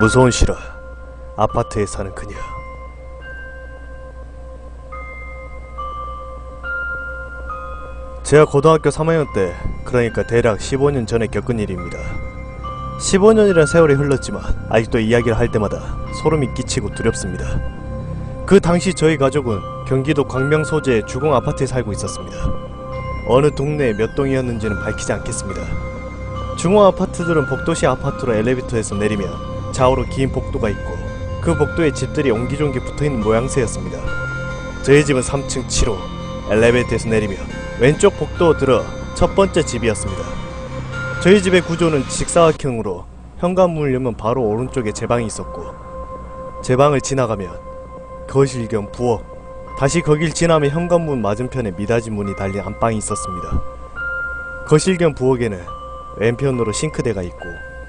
무서운 실화. 아파트에 사는 그녀. 제가 고등학교 3학년 때, 그러니까 대략 15년 전에 겪은 일입니다. 15년이란 세월이 흘렀지만 아직도 이야기를 할 때마다 소름이 끼치고 두렵습니다. 그 당시 저희 가족은 경기도 광명 소재의 주공 아파트에 살고 있었습니다. 어느 동네에 몇 동이었는지는 밝히지 않겠습니다. 중공 아파트들은 복도시 아파트로 엘리베이터에서 내리면 좌우로 긴 복도가 있고 그 복도에 집들이 옹기종기 붙어있는 모양새였습니다. 저희 집은 3층 7호 엘리베이터에서 내리며 왼쪽 복도 들어 첫 번째 집이었습니다. 저희 집의 구조는 직사각형으로 현관문을 열면 바로 오른쪽에 제 방이 있었고, 제 방을 지나가면 거실 겸 부엌, 다시 거길 지나면 현관문 맞은편에 미닫이 문이 달린 안방이 있었습니다. 거실 겸 부엌에는 왼편으로 싱크대가 있고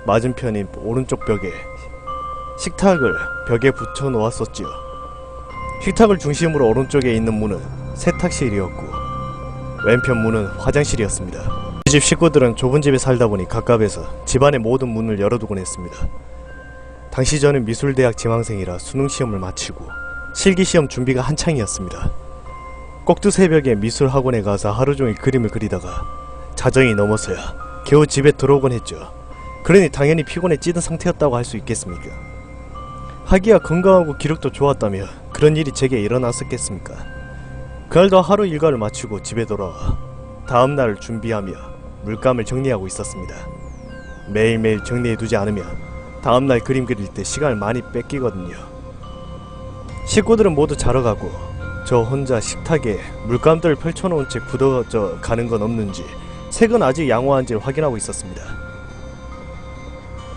맞은편인 오른쪽 벽에 식탁을 벽에 붙여 놓았었지요. 식탁을 중심으로 오른쪽에 있는 문은 세탁실이었고 왼편 문은 화장실이었습니다. 이 집 식구들은 좁은 집에 살다 보니 갑갑해서 집안의 모든 문을 열어두곤 했습니다. 당시 저는 미술대학 지망생이라 수능시험을 마치고 실기시험 준비가 한창이었습니다. 꼭두 새벽에 미술학원에 가서 하루종일 그림을 그리다가 자정이 넘어서야 겨우 집에 들어오곤 했죠. 그러니 당연히 피곤해 찌든 상태였다고 할 수 있겠습니까? 하기야 건강하고 기력도 좋았다며 그런 일이 제게 일어났었겠습니까? 그날도 하루 일과를 마치고 집에 돌아와 다음날을 준비하며 물감을 정리하고 있었습니다. 매일매일 정리해두지 않으면 다음날 그림 그릴 때 시간을 많이 뺏기거든요. 식구들은 모두 자러 가고 저 혼자 식탁에 물감들을 펼쳐놓은 채 굳어져 가는 건 없는지 색은 아직 양호한지를 확인하고 있었습니다.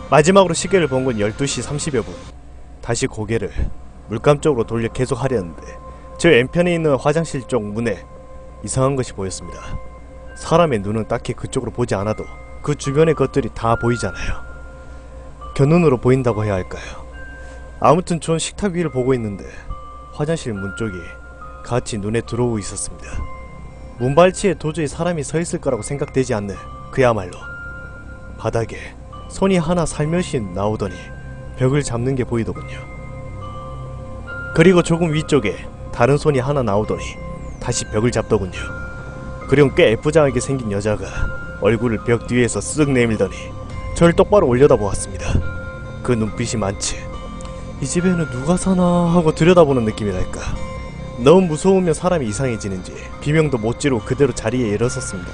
마지막으로 시계를 본 건 12시 30여 분. 다시 고개를 물감 쪽으로 돌려 계속 하려는데 제 왼편에 있는 화장실 쪽 문에 이상한 것이 보였습니다. 사람의 눈은 딱히 그쪽으로 보지 않아도 그 주변의 것들이 다 보이잖아요. 겨눈으로 보인다고 해야 할까요? 아무튼 전 식탁 위를 보고 있는데 화장실 문 쪽이 같이 눈에 들어오고 있었습니다. 문발치에 도저히 사람이 서 있을 거라고 생각되지 않는 그야말로 바닥에 손이 하나 살며시 나오더니 벽을 잡는 게 보이더군요. 그리고 조금 위쪽에 다른 손이 하나 나오더니 다시 벽을 잡더군요. 그리고 꽤 애쁘장하게 생긴 여자가 얼굴을 벽 뒤에서 쓱 내밀더니 저를 똑바로 올려다 보았습니다. 그 눈빛이 마치 이 집에는 누가 사나 하고 들여다보는 느낌이랄까. 너무 무서우면 사람이 이상해지는지 비명도 못 지르고 그대로 자리에 일어섰습니다.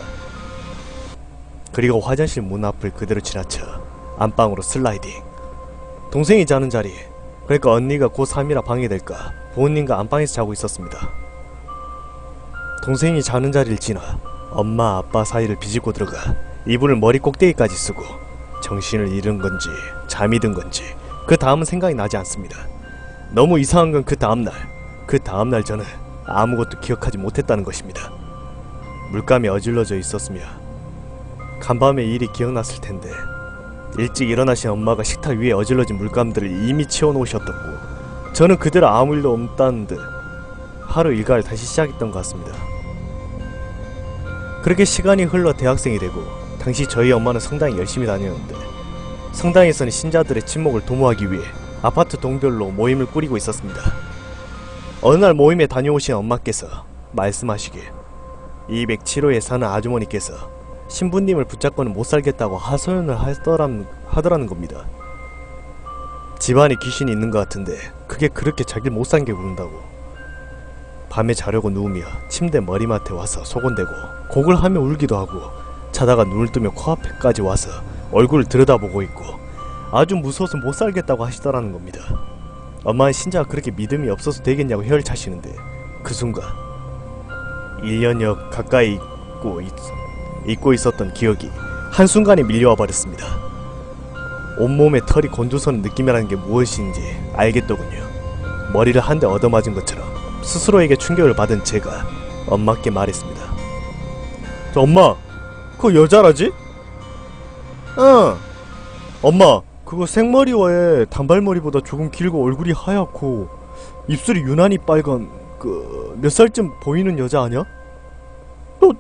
그리고 화장실 문 앞을 그대로 지나쳐 안방으로 슬라이딩. 동생이 자는 자리, 그러니까 언니가 고3이라 방해될까 부모님과 안방에서 자고 있었습니다. 동생이 자는 자리를 지나 엄마 아빠 사이를 비집고 들어가 이불을 머리 꼭대기까지 쓰고 정신을 잃은 건지 잠이 든 건지 그 다음은 생각이 나지 않습니다. 너무 이상한 건 그 다음날 저는 아무것도 기억하지 못했다는 것입니다. 물감이 어질러져 있었으며 간밤의 일이 기억났을 텐데 일찍 일어나신 엄마가 식탁 위에 어질러진 물감들을 이미 치워놓으셨었고 저는 그대로 아무 일도 없다는 듯 하루 일과를 다시 시작했던 것 같습니다. 그렇게 시간이 흘러 대학생이 되고 당시 저희 엄마는 성당에 열심히 다녔는데 성당에서는 신자들의 친목을 도모하기 위해 아파트 동별로 모임을 꾸리고 있었습니다. 어느 날 모임에 다녀오신 엄마께서 말씀하시길 207호에 사는 아주머니께서 신부님을 붙잡고는 못살겠다고 하소연을 하더라는 겁니다. 집안에 귀신이 있는 것 같은데 그게 그렇게 자기를 못살게 구른다고. 밤에 자려고 누우며 침대 머리맡에 와서 소곤대고 곡을 하며 울기도 하고 자다가 눈을 뜨며 코앞에까지 와서 얼굴을 들여다보고 있고 아주 무서워서 못살겠다고 하시더라는 겁니다. 엄마는 신자가 그렇게 믿음이 없어서 되겠냐고 혀를 차시는데 그 순간 1년여 가까이 잊고 있었던 기억이 한순간에 밀려와 버렸습니다. 온몸에 털이 곤두서는 느낌이라는 게 무엇인지 알겠더군요. 머리를 한 대 얻어맞은 것처럼 스스로에게 충격을 받은 제가 엄마께 말했습니다. 엄마, 그거 여자라지? 응. 엄마, 그거 생머리와의 단발머리보다 조금 길고 얼굴이 하얗고 입술이 유난히 빨간 몇 살쯤 보이는 여자 아냐? 너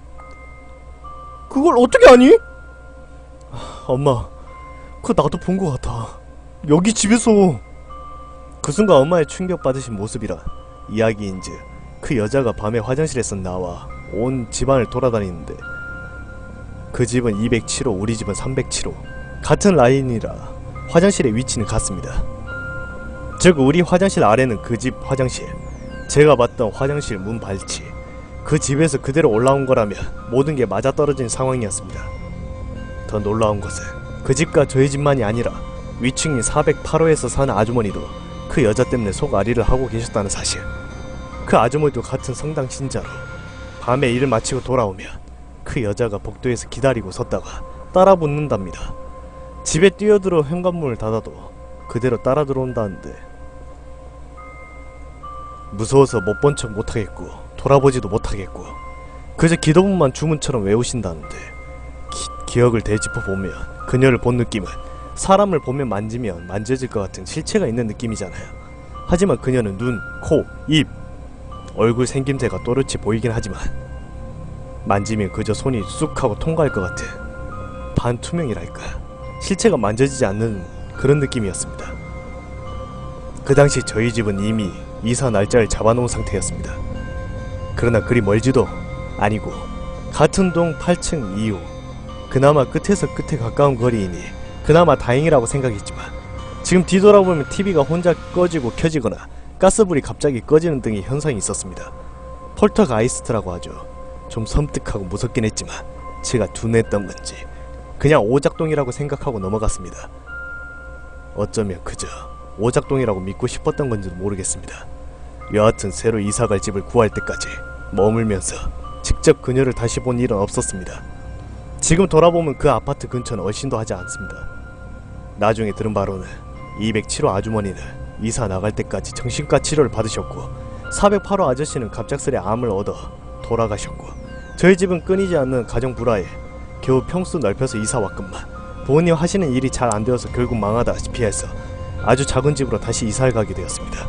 그걸 어떻게 아니? 엄마, 그거 나도 본 것 같아. 여기 집에서. 그 순간 엄마의 충격받으신 모습이라 이야기인즉 그 여자가 밤에 화장실에서 나와 온 집안을 돌아다니는데 그 집은 207호, 우리 집은 307호. 같은 라인이라 화장실의 위치는 같습니다. 즉 우리 화장실 아래는 그 집 화장실, 제가 봤던 화장실 문 발치, 그 집에서 그대로 올라온 거라면 모든 게 맞아떨어진 상황이었습니다. 더 놀라운 것은 그 집과 저희 집만이 아니라 위층인 408호에서 사는 아주머니도 그 여자 때문에 속앓이를 하고 계셨다는 사실. 그 아주머니도 같은 성당 신자로 밤에 일을 마치고 돌아오면 그 여자가 복도에서 기다리고 섰다가 따라 붙는답니다. 집에 뛰어들어 현관문을 닫아도 그대로 따라 들어온다는데 무서워서 못 본 척 못하겠고 돌아보지도 못하겠고 그저 기도문만 주문처럼 외우신다는데 기억을 되짚어보면 그녀를 본 느낌은 사람을 보면 만지면 만져질 것 같은 실체가 있는 느낌이잖아요. 하지만 그녀는 눈, 코, 입, 얼굴 생김새가 또렷이 보이긴 하지만 만지면 그저 손이 쑥 하고 통과할 것 같은 반투명이랄까, 실체가 만져지지 않는 그런 느낌이었습니다. 그 당시 저희 집은 이미 이사 날짜를 잡아놓은 상태였습니다. 그러나 그리 멀지도 아니고 같은 동 8층 2호, 그나마 끝에서 끝에 가까운 거리이니 그나마 다행이라고 생각했지만 지금 뒤돌아보면 TV가 혼자 꺼지고 켜지거나 가스불이 갑자기 꺼지는 등의 현상이 있었습니다. 폴터가이스트라고 하죠. 좀 섬뜩하고 무섭긴 했지만 제가 둔했던 건지 그냥 오작동이라고 생각하고 넘어갔습니다. 어쩌면 그저 오작동이라고 믿고 싶었던 건지도 모르겠습니다. 여하튼 새로 이사갈 집을 구할 때까지 머물면서 직접 그녀를 다시 본 일은 없었습니다. 지금 돌아보면 그 아파트 근처는 얼씬도 하지 않습니다. 나중에 들은 바로는 207호 아주머니는 이사 나갈 때까지 정신과 치료를 받으셨고 408호 아저씨는 갑작스레 암을 얻어 돌아가셨고 저희 집은 끊이지 않는 가정 불화에 겨우 평수 넓혀서 이사 왔건만 부모님 하시는 일이 잘 안되어서 결국 망하다시피 해서 아주 작은 집으로 다시 이사를 가게 되었습니다.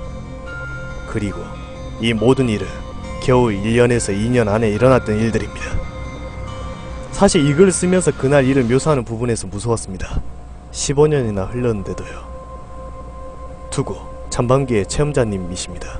그리고 이 모든 일은 겨우 1년에서 2년 안에 일어났던 일들입니다. 사실 이 글을 쓰면서 그날 일을 묘사하는 부분에서 무서웠습니다. 15년이나 흘렀는데도요. 두고 잠밤기의 체험자님이십니다.